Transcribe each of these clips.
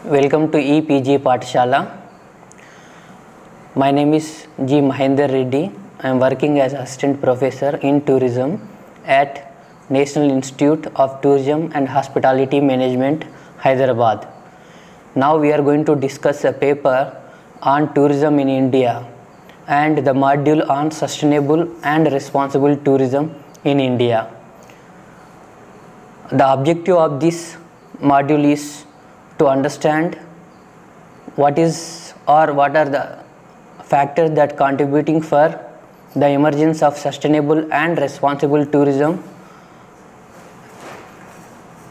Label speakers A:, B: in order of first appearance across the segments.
A: Welcome to EPG Pathshala. My name is G. Mahendra Reddy. I am working as Assistant Professor in Tourism at National Institute of Tourism and Hospitality Management, Hyderabad. Now we are going to discuss a paper on tourism in India and the module on sustainable and responsible tourism in India. The objective of this module is to understand what are the factors that contributing for the emergence of sustainable and responsible tourism,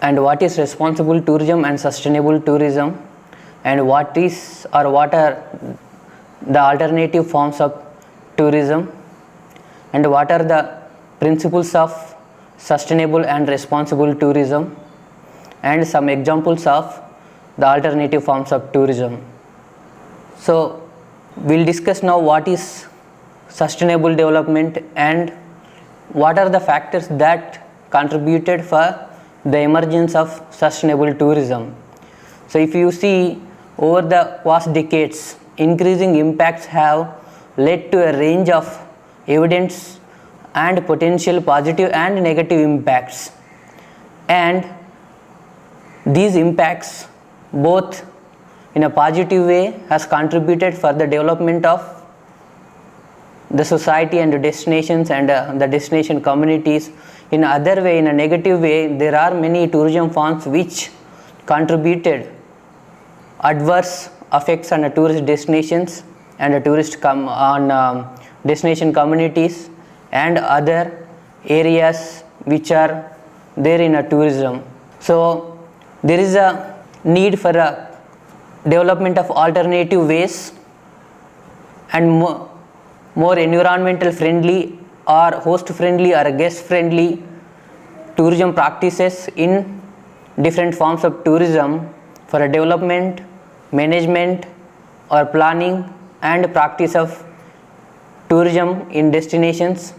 A: and what is responsible tourism and sustainable tourism, and what are the alternative forms of tourism, and what are the principles of sustainable and responsible tourism, and some examples of the alternative forms of tourism. So we'll discuss now what is sustainable development and what are the factors that contributed for the emergence of sustainable tourism. So if you see, over the past decades, increasing impacts have led to a range of evidence and potential positive and negative impacts, and these impacts, both in a positive way, has contributed for the development of the society and the destinations and the destination communities. In other way, in a negative way, there are many tourism forms which contributed adverse effects on the tourist destinations and the destination communities and other areas which are there in a tourism. So there is a need for a development of alternative ways and more environmental friendly or host friendly or guest friendly tourism practices in different forms of tourism for a development, management or planning and practice of tourism in destinations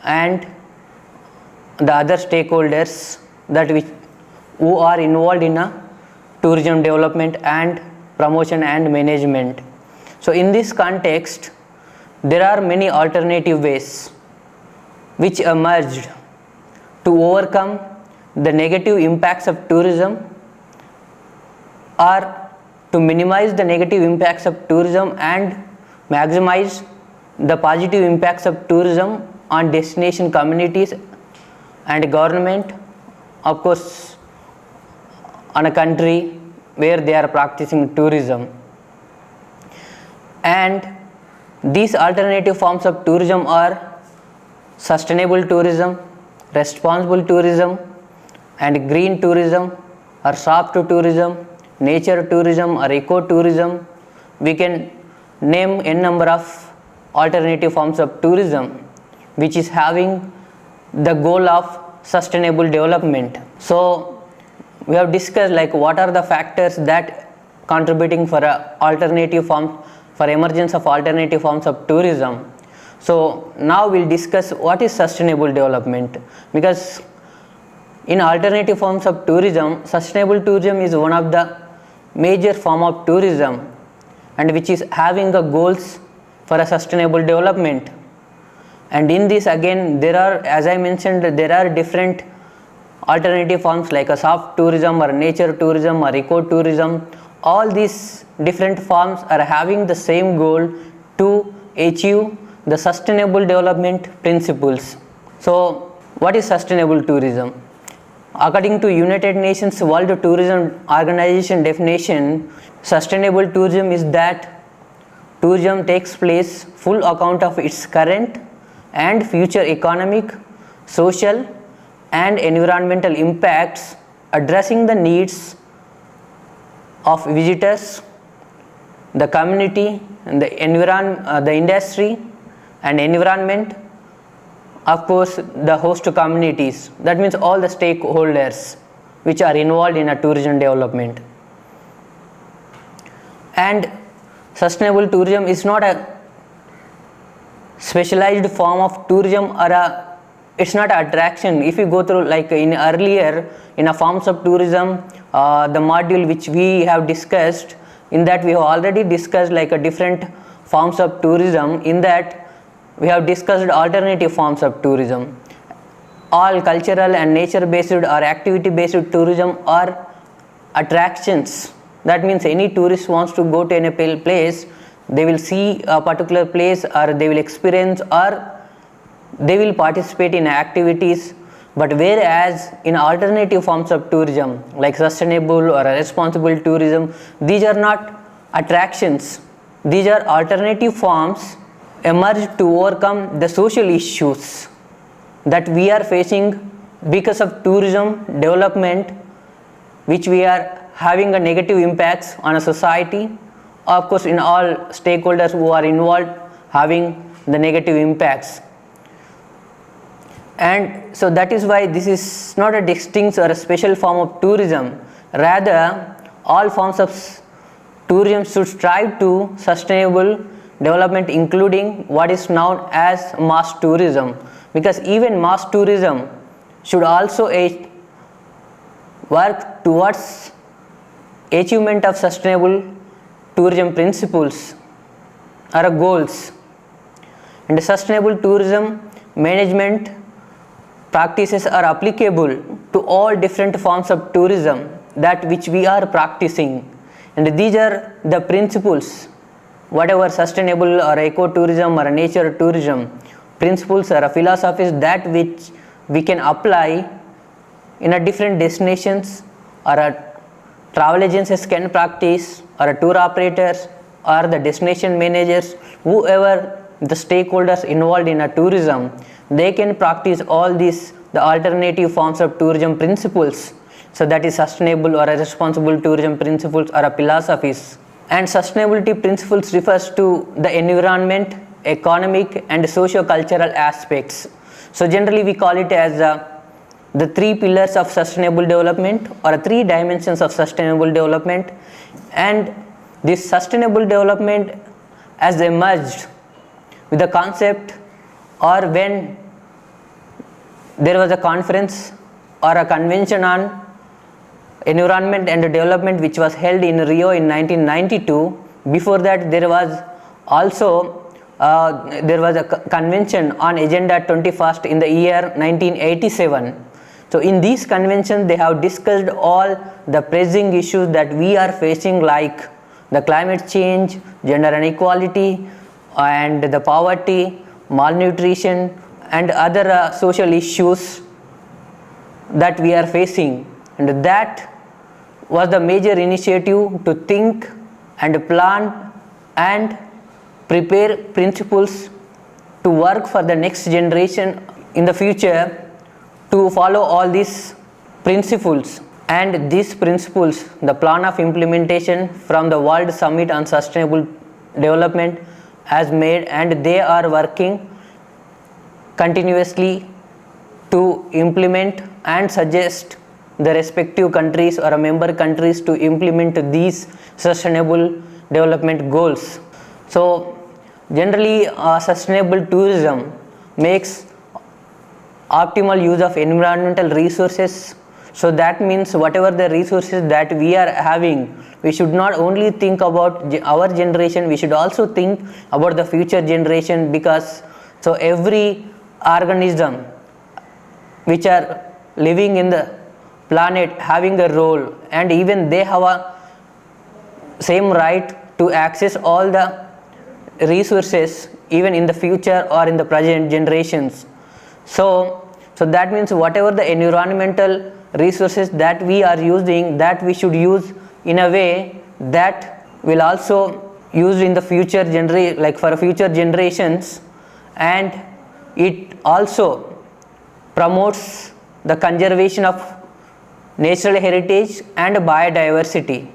A: and the other stakeholders who are involved in a tourism development and promotion and management. So in this context, there are many alternative ways which emerged to overcome the negative impacts of tourism or to minimize the negative impacts of tourism and maximize the positive impacts of tourism on destination communities and government, of course on a country where they are practicing tourism. And these alternative forms of tourism are sustainable tourism, responsible tourism and green tourism or soft tourism, nature tourism or ecotourism. We can name n number of alternative forms of tourism which is having the goal of sustainable development. So we have discussed what are the factors that contributing for emergence of alternative forms of tourism. So now we'll discuss what is sustainable development, because in alternative forms of tourism, sustainable tourism is one of the major form of tourism and which is having the goals for a sustainable development. And in this again, there are, as I mentioned, there are different alternative forms like a soft tourism or nature tourism or ecotourism. All these different forms are having the same goal to achieve the sustainable development principles. So what is sustainable tourism? According to United Nations World Tourism Organization definition, sustainable tourism is that tourism takes place full account of its current and future economic, social and environmental impacts, addressing the needs of visitors, the community and the industry and environment, of course the host communities, that means all the stakeholders which are involved in a tourism development. And sustainable tourism is not a specialized form of tourism or a it's not attraction. If you go through like in earlier in a forms of tourism, the module which we have discussed, in that we have already discussed like a different forms of tourism. In that we have discussed alternative forms of tourism. All cultural and nature based or activity based tourism are attractions. That means any tourist wants to go to any place, they will see a particular place, or they will experience, or they will participate in activities. But whereas in alternative forms of tourism like sustainable or responsible tourism, these are not attractions, these are alternative forms emerged to overcome the social issues that we are facing because of tourism development, which we are having a negative impacts on a society, of course in all stakeholders who are involved having the negative impacts. And so that is why this is not a distinct or a special form of tourism. Rather, all forms of tourism should strive to sustainable development, including what is known as mass tourism, because even mass tourism should also work towards achievement of sustainable tourism principles or goals. And sustainable tourism management practices are applicable to all different forms of tourism that which we are practicing, and these are the principles, whatever sustainable or ecotourism or nature tourism principles or philosophies that which we can apply in a different destinations, or a travel agencies can practice, or a tour operators or the destination managers, whoever the stakeholders involved in a tourism, they can practice all these the alternative forms of tourism principles. So that is sustainable or a responsible tourism principles or a philosophies. And sustainability principles refers to the environment, economic and socio-cultural aspects. So generally we call it as the three pillars of sustainable development, or three dimensions of sustainable development. And this sustainable development has emerged with the concept, or when there was a conference or a convention on environment and development which was held in Rio in 1992. Before that there was also a convention on Agenda 21st in the year 1987. So in these conventions they have discussed all the pressing issues that we are facing, like the climate change, gender inequality, and the poverty, malnutrition, and other social issues that we are facing. And that was the major initiative to think and plan and prepare principles to work for the next generation in the future to follow all these principles. And these principles, the plan of implementation from the World Summit on Sustainable Development has made, and they are working continuously to implement and suggest the respective countries or member countries to implement these sustainable development goals. So generally sustainable tourism makes optimal use of environmental resources. So that means whatever the resources that we are having, we should not only think about our generation, we should also think about the future generation, because so every organism which are living in the planet having a role, and even they have a same right to access all the resources even in the future or in the present generations. So that means whatever the environmental resources that we are using, that we should use in a way that will also used in the future like for future generations, and it also promotes the conservation of natural heritage and biodiversity.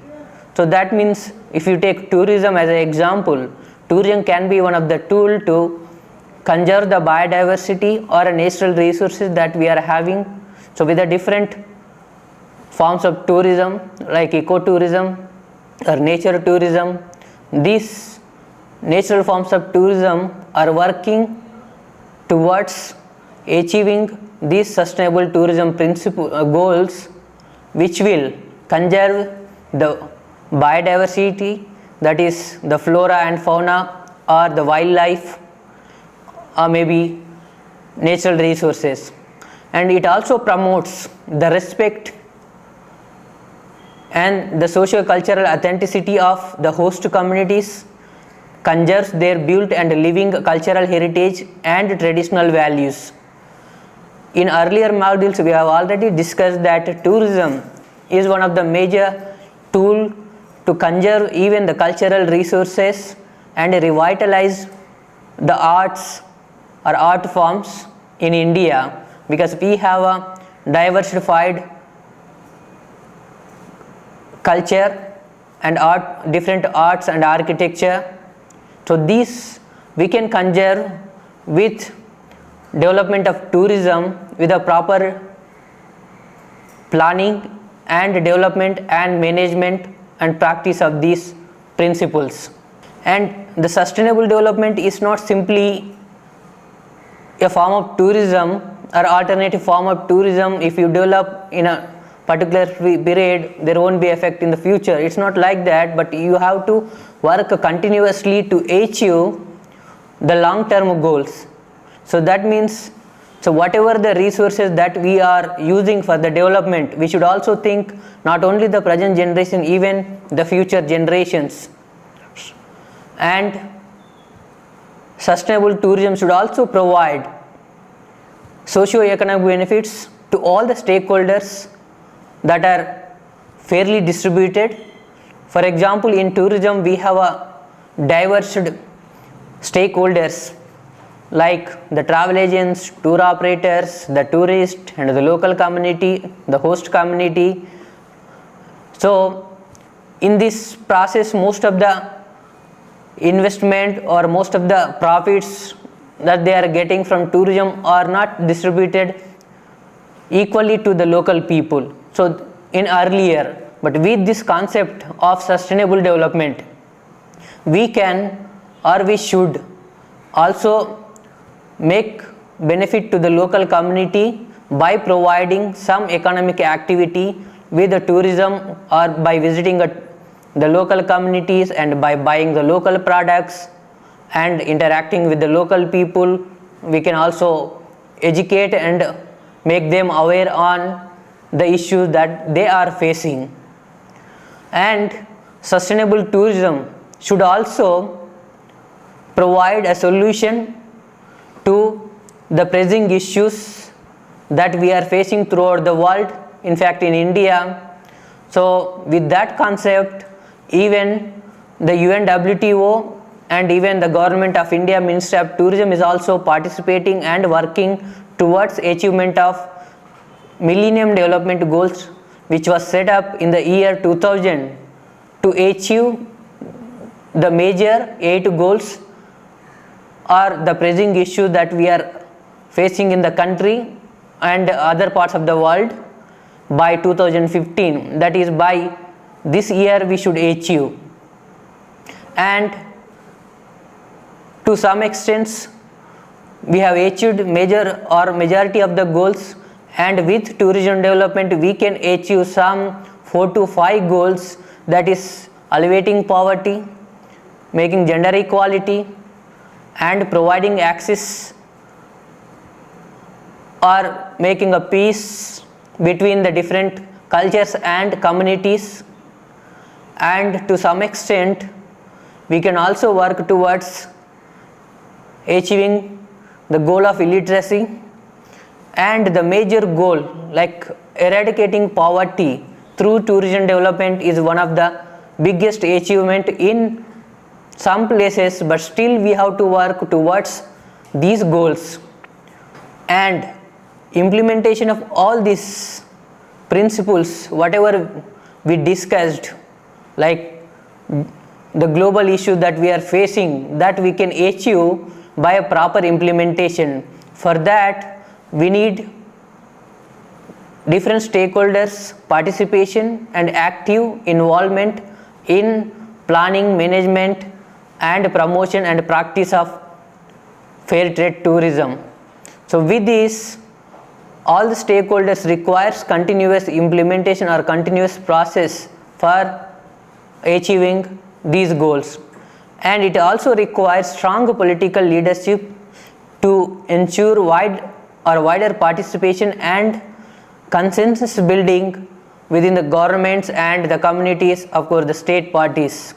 A: So that means if you take tourism as an example, tourism can be one of the tool to conserve the biodiversity or natural resources that we are having. So with the different forms of tourism like ecotourism or nature tourism, these natural forms of tourism are working towards achieving these sustainable tourism goals, which will conserve the biodiversity, that is the flora and fauna or the wildlife or maybe natural resources, and it also promotes the respect and the socio-cultural authenticity of the host communities, conserves their built and living cultural heritage and traditional values. In earlier modules we have already discussed that tourism is one of the major tool to conserve even the cultural resources and revitalize the arts or art forms in India, because we have a diversified culture and art, different arts and architecture. So these we can conserve with development of tourism with a proper planning and development and management and practice of these principles. And the sustainable development is not simply a form of tourism or alternative form of tourism. If you develop in a particular period, there won't be effect in the future. It's not like that, but you have to work continuously to achieve the long-term goals. So that means, so whatever the resources that we are using for the development, we should also think not only the present generation, even the future generations. And sustainable tourism should also provide socio-economic benefits to all the stakeholders that are fairly distributed. For example, in tourism we have a diverse stakeholders like the travel agents, tour operators, the tourist and the local community, the host community. So in this process, most of the investment or most of the profits that they are getting from tourism are not distributed equally to the local people. So in earlier, but with this concept of sustainable development, we can or we should also make benefit to the local community by providing some economic activity with the tourism or by visiting the local communities and by buying the local products and interacting with the local people. We can also educate and make them aware on the issues that they are facing. And sustainable tourism should also provide a solution to the pressing issues that we are facing throughout the world, in fact in India. So with that concept, even the UNWTO and even the Government of India Ministry of Tourism is also participating and working towards achievement of Millennium Development Goals, which was set up in the year 2000 to achieve the major 8 goals or the pressing issues that we are facing in the country and other parts of the world by 2015. That is, by this year we should achieve. And to some extent we have achieved major or majority of the goals, and with tourism development we can achieve some 4 to 5 goals, that is alleviating poverty, making gender equality and providing access or making a peace between the different cultures and communities. And to some extent we can also work towards achieving the goal of illiteracy, and the major goal like eradicating poverty through tourism development is one of the biggest achievement in some places, but still we have to work towards these goals. And implementation of all these principles, whatever we discussed, like the global issue that we are facing, that we can achieve by a proper implementation. For that we need different stakeholders participation and active involvement in planning, management and promotion and practice of fair trade tourism. So with this, all the stakeholders requires continuous implementation or continuous process for achieving these goals, and it also requires strong political leadership to ensure wider participation and consensus building within the governments and the communities, of course the state parties.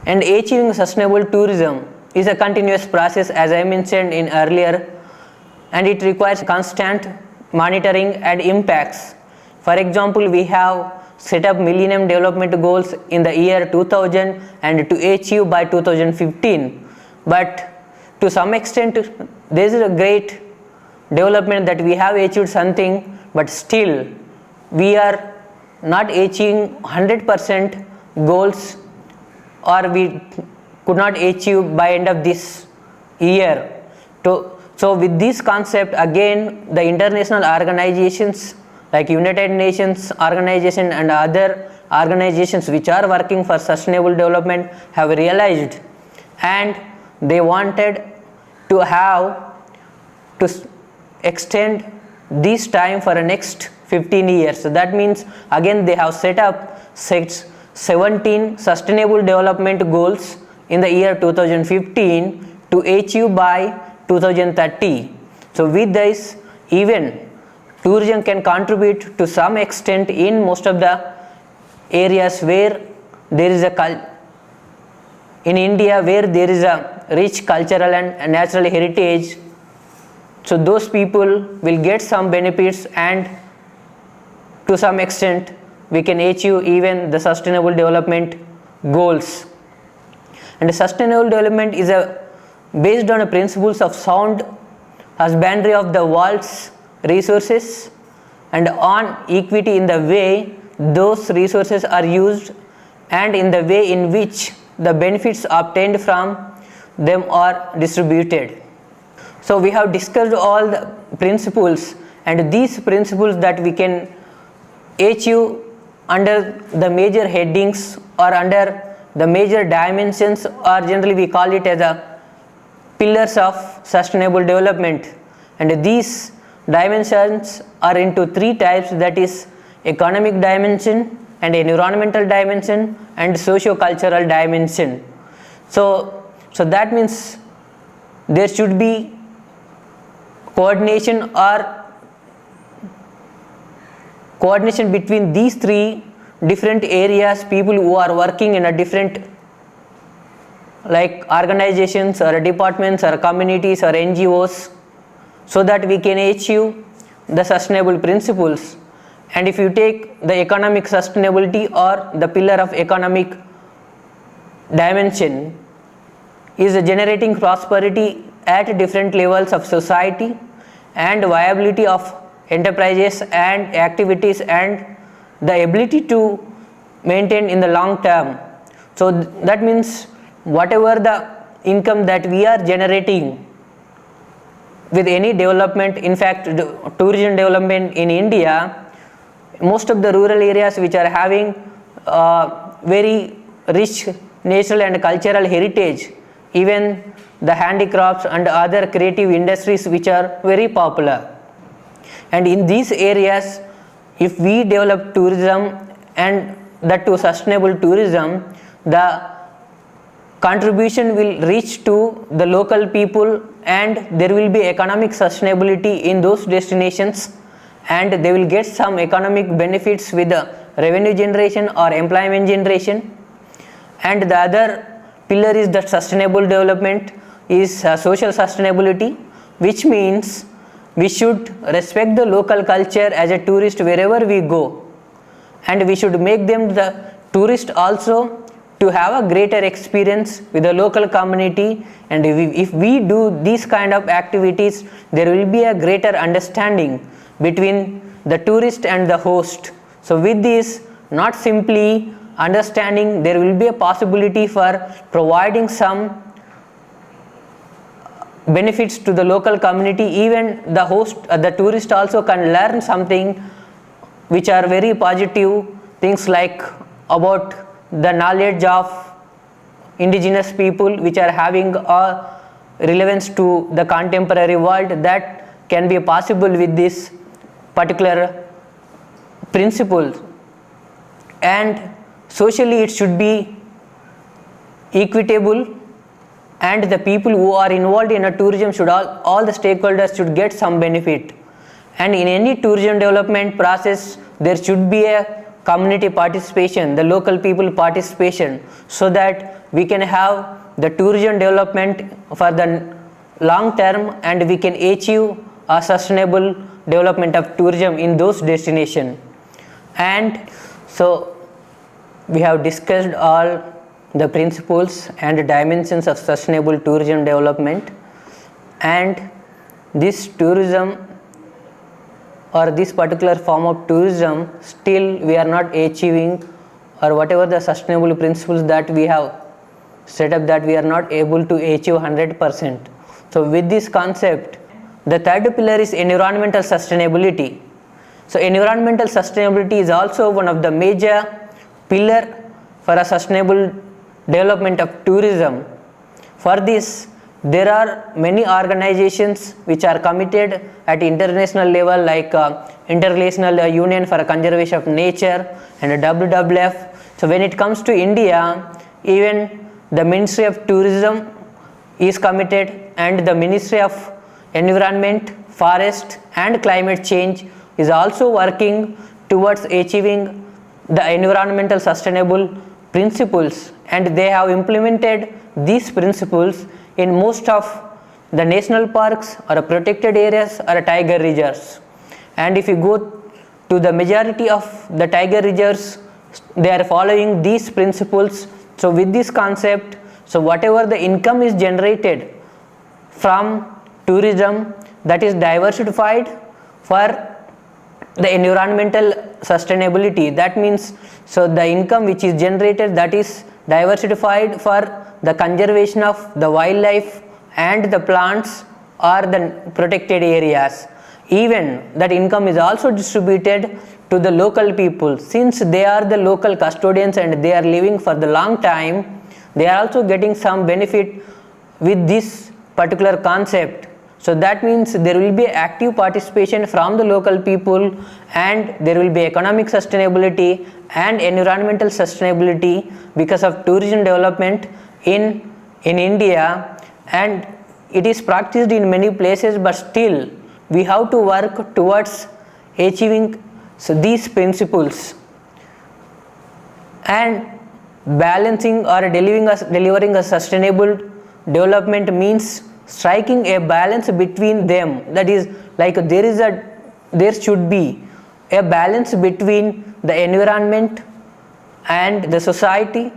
A: And achieving sustainable tourism is a continuous process, as I mentioned in earlier, and it requires constant monitoring and impacts. For example, we have set up Millennium Development Goals in the year 2000 and to achieve by 2015, but to some extent there is a great development that we have achieved something, but still we are not achieving 100% goals, or we could not achieve by end of this year. So with this concept, again the international organizations like United Nations organization and other organizations which are working for sustainable development have realized, and they wanted to extend this time for the next 15 years. So that means again they have set up 17 sustainable development goals in the year 2015 to achieve by 2030. So with this, even tourism can contribute to some extent in most of the areas where there is in India where there is a rich cultural and natural heritage. So those people will get some benefits, and to some extent we can achieve even the sustainable development goals. And sustainable development is based on the principles of sound husbandry of the world's resources and on equity in the way those resources are used and in the way in which the benefits obtained from them are distributed. So we have discussed all the principles, and these principles that we can achieve under the major headings or under the major dimensions, or generally we call it as a pillars of sustainable development. And these dimensions are into three types, that is economic dimension and environmental dimension and socio-cultural dimension. So that means there should be coordination between these three different areas, people who are working in a different like organizations or departments or communities or NGOs, so that we can achieve the sustainable principles. And if you take the economic sustainability or the pillar of economic dimension, is generating prosperity at different levels of society and viability of enterprises and activities and the ability to maintain in the long term. So that means whatever the income that we are generating with any development, in fact tourism development in India, most of the rural areas which are having very rich natural and cultural heritage, even the handicrafts and other creative industries which are very popular. And in these areas, if we develop tourism, and that to sustainable tourism, the contribution will reach to the local people, and there will be economic sustainability in those destinations, and they will get some economic benefits with the revenue generation or employment generation. And the other pillar is that sustainable development is social sustainability, which means we should respect the local culture as a tourist wherever we go, and we should make them the tourist also to have a greater experience with the local community. And if we do these kind of activities, there will be a greater understanding between the tourist and the host. So with this, not simply understanding, there will be a possibility for providing some benefits to the local community. Even the host, the tourist also can learn something which are very positive things, like about the knowledge of indigenous people which are having a relevance to the contemporary world, that can be possible with this particular principles. And socially it should be equitable, and the people who are involved in a tourism should all the stakeholders should get some benefit. And in any tourism development process there should be a community participation, the local people participation, so that we can have the tourism development for the long term and we can achieve a sustainable development of tourism in those destinations. And so we have discussed all the principles and dimensions of sustainable tourism development, and this tourism or this particular form of tourism still we are not achieving, or whatever the sustainable principles that we have set up, that we are not able to achieve 100%. So with this concept, the third pillar is environmental sustainability. So environmental sustainability is also one of the major pillar for a sustainable development of tourism. For this, there are many organizations which are committed at international level, like International Union for Conservation of Nature and WWF. So when it comes to India, even the Ministry of Tourism is committed, and the Ministry of Environment, Forest and Climate Change is also working towards achieving the environmental sustainable principles, and they have implemented these principles in most of the national parks or protected areas or tiger reserves. And if you go to the majority of the tiger reserves, they are following these principles. So with this concept, so whatever the income is generated from tourism, that is diversified for the environmental sustainability. That means, so the income which is generated, that is diversified for the conservation of the wildlife and the plants or the protected areas. Even that income is also distributed to the local people, since they are the local custodians and they are living for the long time. They are also getting some benefit with this particular concept. So that means there will be active participation from the local people, and there will be economic sustainability and environmental sustainability because of tourism development in India. And it is practiced in many places, but still we have to work towards achieving these principles. And balancing or delivering a sustainable development means striking a balance between them. That is, like there should be a balance between the environment and the society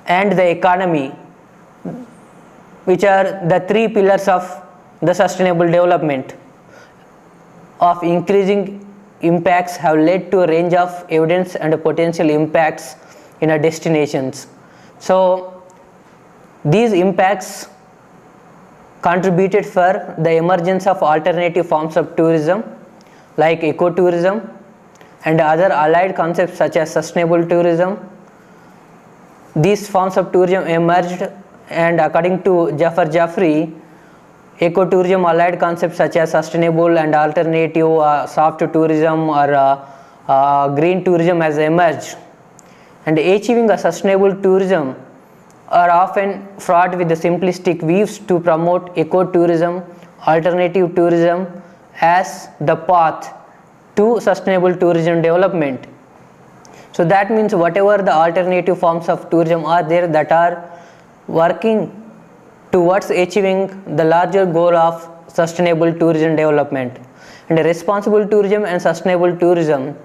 A: and the economy, which are the three pillars of the sustainable development. Of increasing impacts have led to a range of evidence and potential impacts in our destinations. So these impacts contributed for the emergence of alternative forms of tourism like ecotourism and other allied concepts such as sustainable tourism. These forms of tourism emerged, and according to Jaffer Jaffrey, ecotourism allied concepts such as sustainable and alternative soft tourism or green tourism has emerged. And achieving a sustainable tourism are often fraught with the simplistic views to promote ecotourism, alternative tourism as the path to sustainable tourism development. So that means whatever the alternative forms of tourism are there that are working towards achieving the larger goal of sustainable tourism development. And responsible tourism and sustainable tourism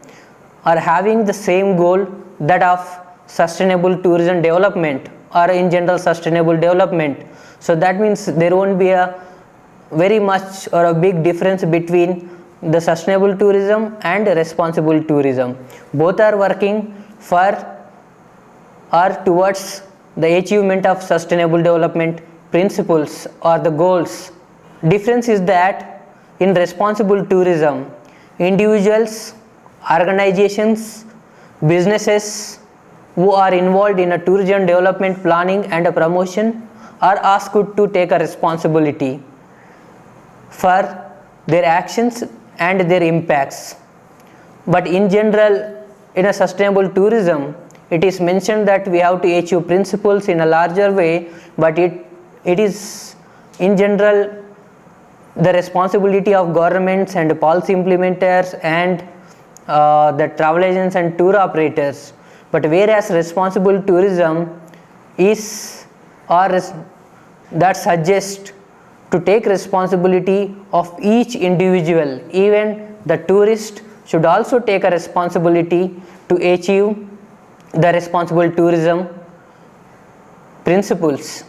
A: are having the same goal, that of sustainable tourism development, or in general sustainable development. So that means there won't be a very much or a big difference between the sustainable tourism and responsible tourism. Both are working for or towards the achievement of sustainable development principles or the goals. Difference is that in responsible tourism, individuals, organizations, businesses who are involved in a tourism development planning and a promotion are asked to take a responsibility for their actions and their impacts. But in general, in a sustainable tourism, it is mentioned that we have to achieve principles in a larger way, but it is in general the responsibility of governments and policy implementers and the travel agents and tour operators. But whereas responsible tourism is that suggests to take responsibility of each individual, even the tourist should also take a responsibility to achieve the responsible tourism principles.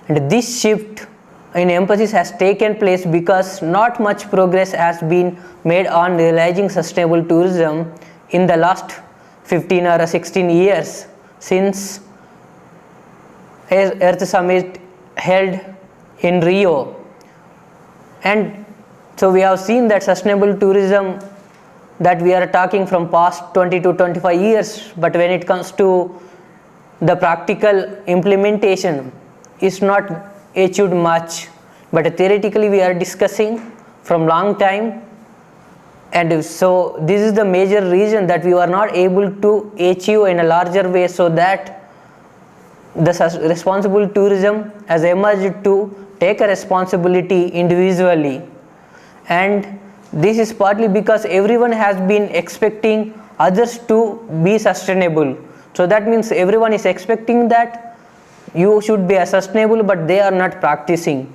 A: And this shift in emphasis has taken place because not much progress has been made on realizing sustainable tourism in the last 15 or 16 years since Earth Summit held in Rio. And so we have seen that sustainable tourism that we are talking from past 20 to 25 years, but when it comes to the practical implementation is not achieved much, but theoretically we are discussing from long time. And so this is the major reason that we are not able to achieve in a larger way, so that the responsible tourism has emerged to take a responsibility individually. And this is partly because everyone has been expecting others to be sustainable. So that means everyone is expecting that you should be sustainable, but they are not practicing.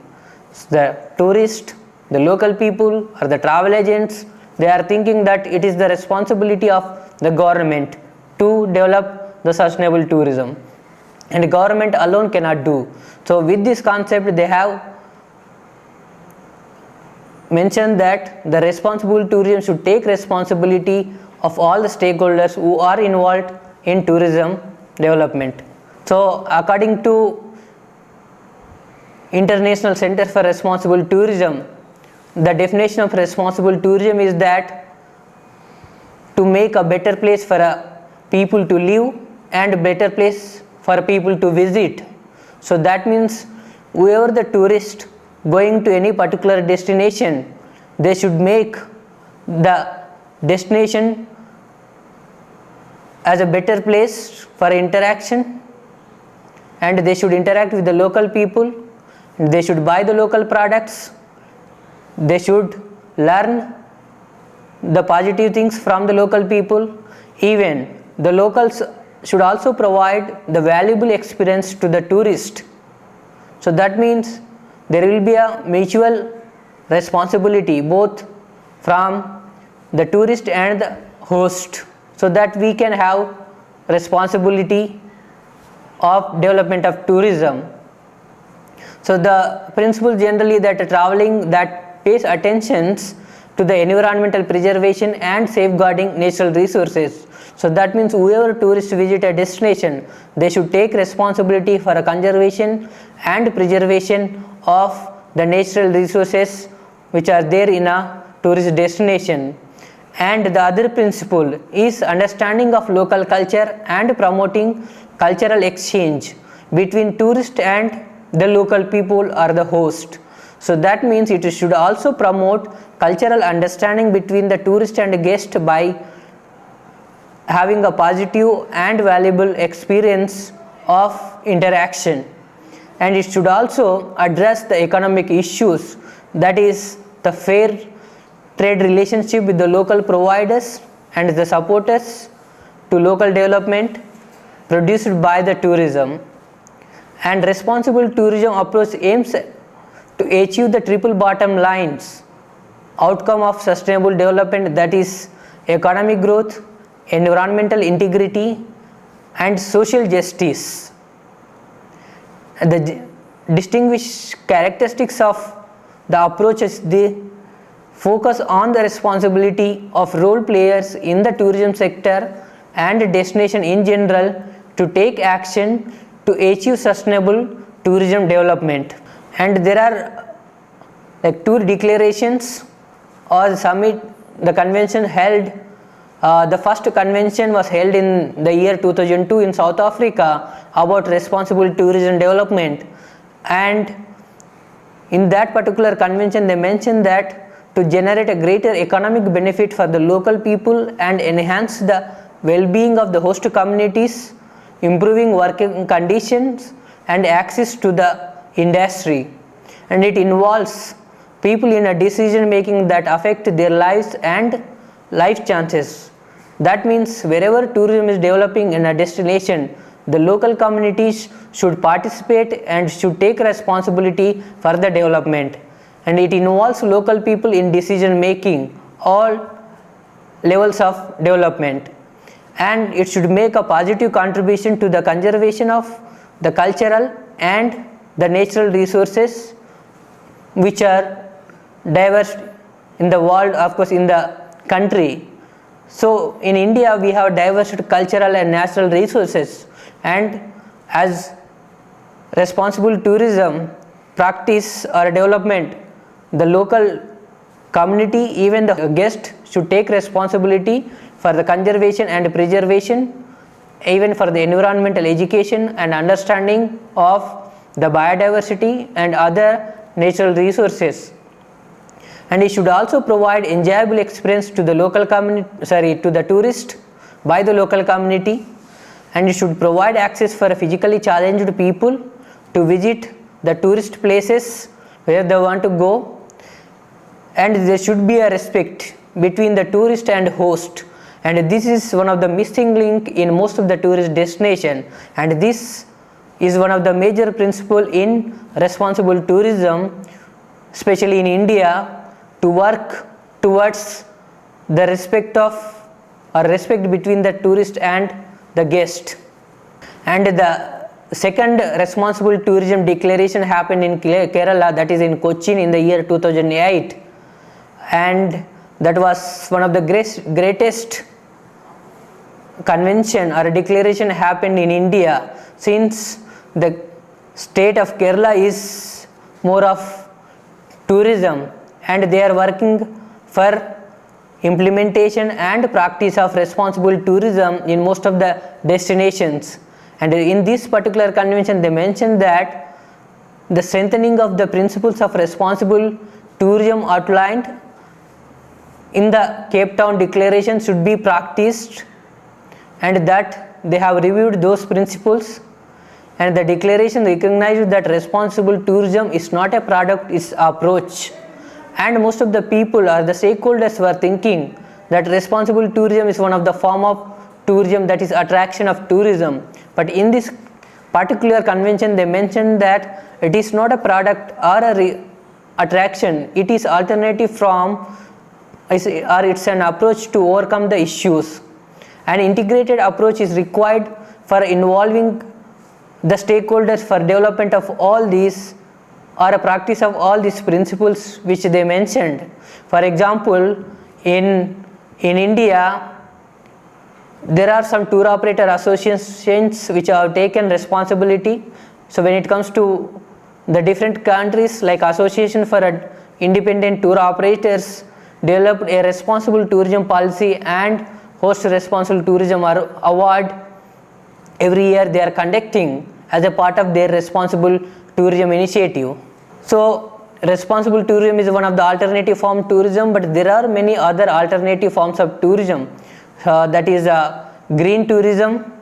A: The tourist, the local people or the travel agents, they are thinking that it is the responsibility of the government to develop the sustainable tourism, and government alone cannot do. So with this concept they have mentioned that the responsible tourism should take responsibility of all the stakeholders who are involved in tourism development. So according to International Center for Responsible Tourism, the definition of responsible tourism is that to make a better place for people to live and a better place for people to visit. So that means whoever the tourist going to any particular destination, they should make the destination as a better place for interaction, and they should interact with the local people, they should buy the local products, they should learn the positive things from the local people. Even the locals should also provide the valuable experience to the tourist. So that means there will be a mutual responsibility both from the tourist and the host, so that we can have responsibility of development of tourism. So the principle generally that traveling that pays attention to the environmental preservation and safeguarding natural resources. So that means whoever tourists visit a destination, they should take responsibility for a conservation and preservation of the natural resources which are there in a tourist destination. And the other principle is understanding of local culture and promoting cultural exchange between tourist and the local people or the host. So that means it should also promote cultural understanding between the tourist and guest by having a positive and valuable experience of interaction. And it should also address the economic issues, that is the fair trade relationship with the local providers and the supporters to local development produced by the tourism. And responsible tourism approach aims to achieve the triple bottom lines outcome of sustainable development, that is economic growth, environmental integrity and social justice. And the distinguished characteristics of the approach is the focus on the responsibility of role players in the tourism sector and destination in general to take action to achieve sustainable tourism development. And there are like tour declarations or the summit, the convention held. The first convention was held in the year 2002 in South Africa about responsible tourism development, and in that particular convention they mentioned that to generate a greater economic benefit for the local people and enhance the well-being of the host communities, improving working conditions and access to the industry. And it involves people in a decision making that affect their lives and life chances. That means wherever tourism is developing in a destination, the local communities should participate and should take responsibility for the development. And it involves local people in decision making, all levels of development. And it should make a positive contribution to the conservation of the cultural and the natural resources which are diverse in the world, of course in the country. So in India we have diverse cultural and natural resources, and as responsible tourism practice or development, the local community, even the guest, should take responsibility for the conservation and preservation, even for the environmental education and understanding of the biodiversity and other natural resources. And it should also provide enjoyable experience to the local community, to the tourist by the local community, and it should provide access for physically challenged people to visit the tourist places where they want to go, and there should be a respect between the tourist and host, and this is one of the missing link in most of the tourist destination, and this is one of the major principle in responsible tourism, especially in India, to work towards the respect between the tourist and the guest. And the second responsible tourism declaration happened in Kerala, that is in Cochin in the year 2008, and that was one of the greatest convention or declaration happened in India, since the state of Kerala is more of tourism and they are working for implementation and practice of responsible tourism in most of the destinations. And in this particular convention they mentioned that the strengthening of the principles of responsible tourism outlined in the Cape Town Declaration should be practiced, and that they have reviewed those principles, and the declaration recognizes that responsible tourism is not a product, it's approach. And most of the people or the stakeholders were thinking that responsible tourism is one of the form of tourism, that is attraction of tourism. But in this particular convention they mentioned that it is not a product or a attraction, it is alternative from, or it's an approach to overcome the issues. An integrated approach is required for involving the stakeholders for development of all these or a practice of all these principles which they mentioned. For example, in India there are some tour operator associations which have taken responsibility. So when it comes to the different countries, like Association for Independent Tour Operators developed a responsible tourism policy and host responsible tourism award every year they are conducting as a part of their responsible tourism initiative. So responsible tourism is one of the alternative form tourism, but there are many other alternative forms of tourism, that is green tourism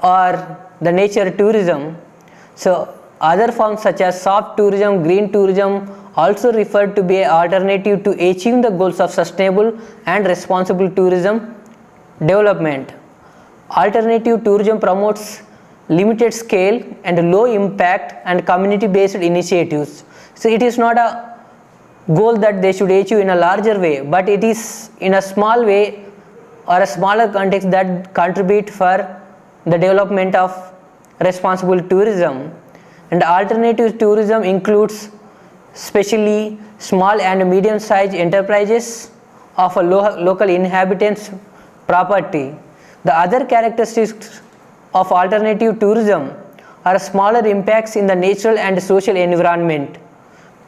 A: or the nature tourism. So other forms such as soft tourism, green tourism also referred to be an alternative to achieving the goals of sustainable and responsible tourism development. Alternative tourism promotes limited scale and low impact and community based initiatives. So it is not a goal that they should achieve in a larger way, but it is in a small way or a smaller context that contribute for the development of responsible tourism. And alternative tourism includes especially small and medium sized enterprises of a local inhabitants property. The other characteristics of alternative tourism are smaller impacts in the natural and social environment.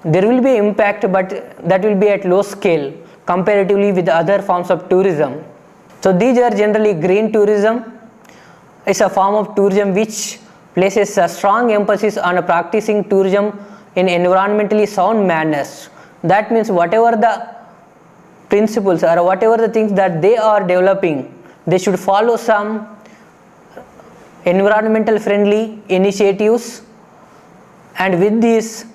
A: There will be impact, but that will be at low scale comparatively with other forms of tourism. So these are generally green tourism. It's a form of tourism which places a strong emphasis on practicing tourism in environmentally sound manners. That means whatever the principles or whatever the things that they are developing, they should follow some environmental friendly initiatives. And with this,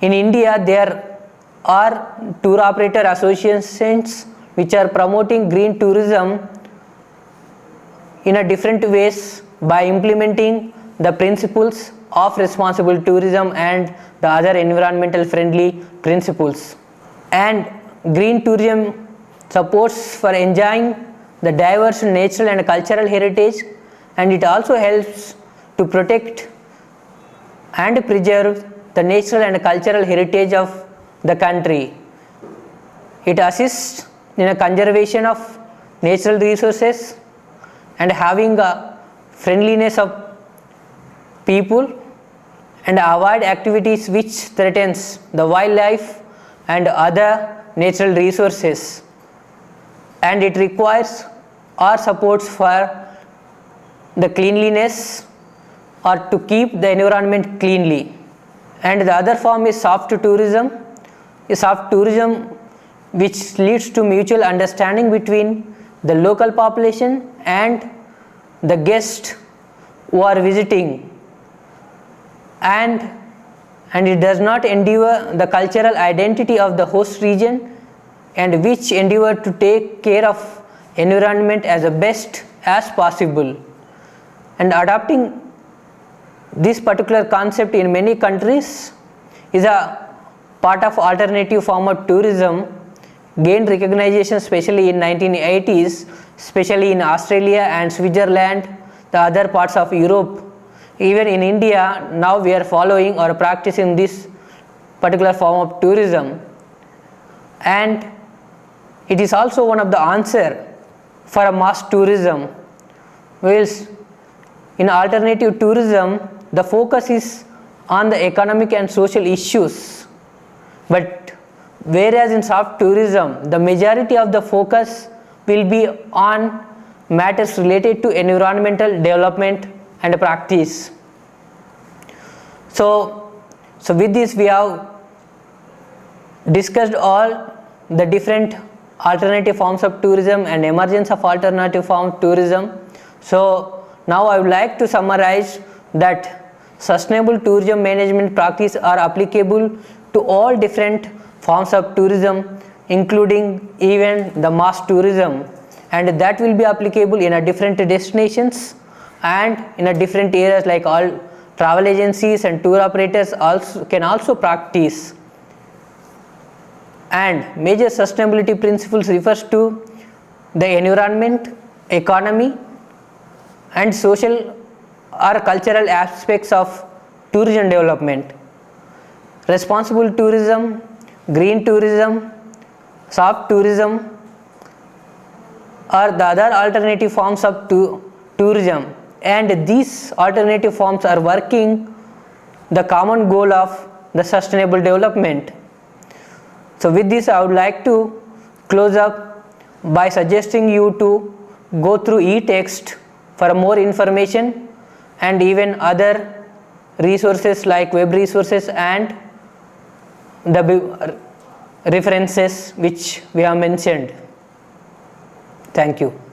A: in India there are tour operator associations which are promoting green tourism in a different ways by implementing the principles of responsible tourism and the other environmental friendly principles. And green tourism supports for enjoying the diverse natural and cultural heritage, and it also helps to protect and preserve the natural and cultural heritage of the country. It assists in a conservation of natural resources and having a friendliness of people, and avoid activities which threatens the wildlife and other natural resources. And it requires or supports for the cleanliness or to keep the environment cleanly. And the other form is soft tourism. A soft tourism which leads to mutual understanding between the local population and the guests who are visiting, and it does not endeavor the cultural identity of the host region, and which endeavor to take care of environment as the best as possible. And adopting this particular concept in many countries is a part of alternative form of tourism, gained recognition especially in 1980s, especially in Australia and Switzerland, the other parts of Europe. Even in India, now we are following or practicing this particular form of tourism, and it is also one of the answer for a mass tourism. Whilst in alternative tourism, the focus is on the economic and social issues, but whereas in soft tourism, the majority of the focus will be on matters related to environmental development and practice. So with this we have discussed all the different alternative forms of tourism and emergence of alternative form of tourism. So now I would like to summarize that sustainable tourism management practice are applicable to all different forms of tourism, including even the mass tourism, and that will be applicable in a different destinations and in a different areas, like all travel agencies and tour operators can also practice. And major sustainability principles refers to the environment, economy and social or cultural aspects of tourism development. Responsible tourism, green tourism, soft tourism are the other alternative forms of tourism, and these alternative forms are working the common goal of the sustainable development. So with this I would like to close up by suggesting you to go through e-text for more information and even other resources like web resources and the references which we have mentioned. Thank you.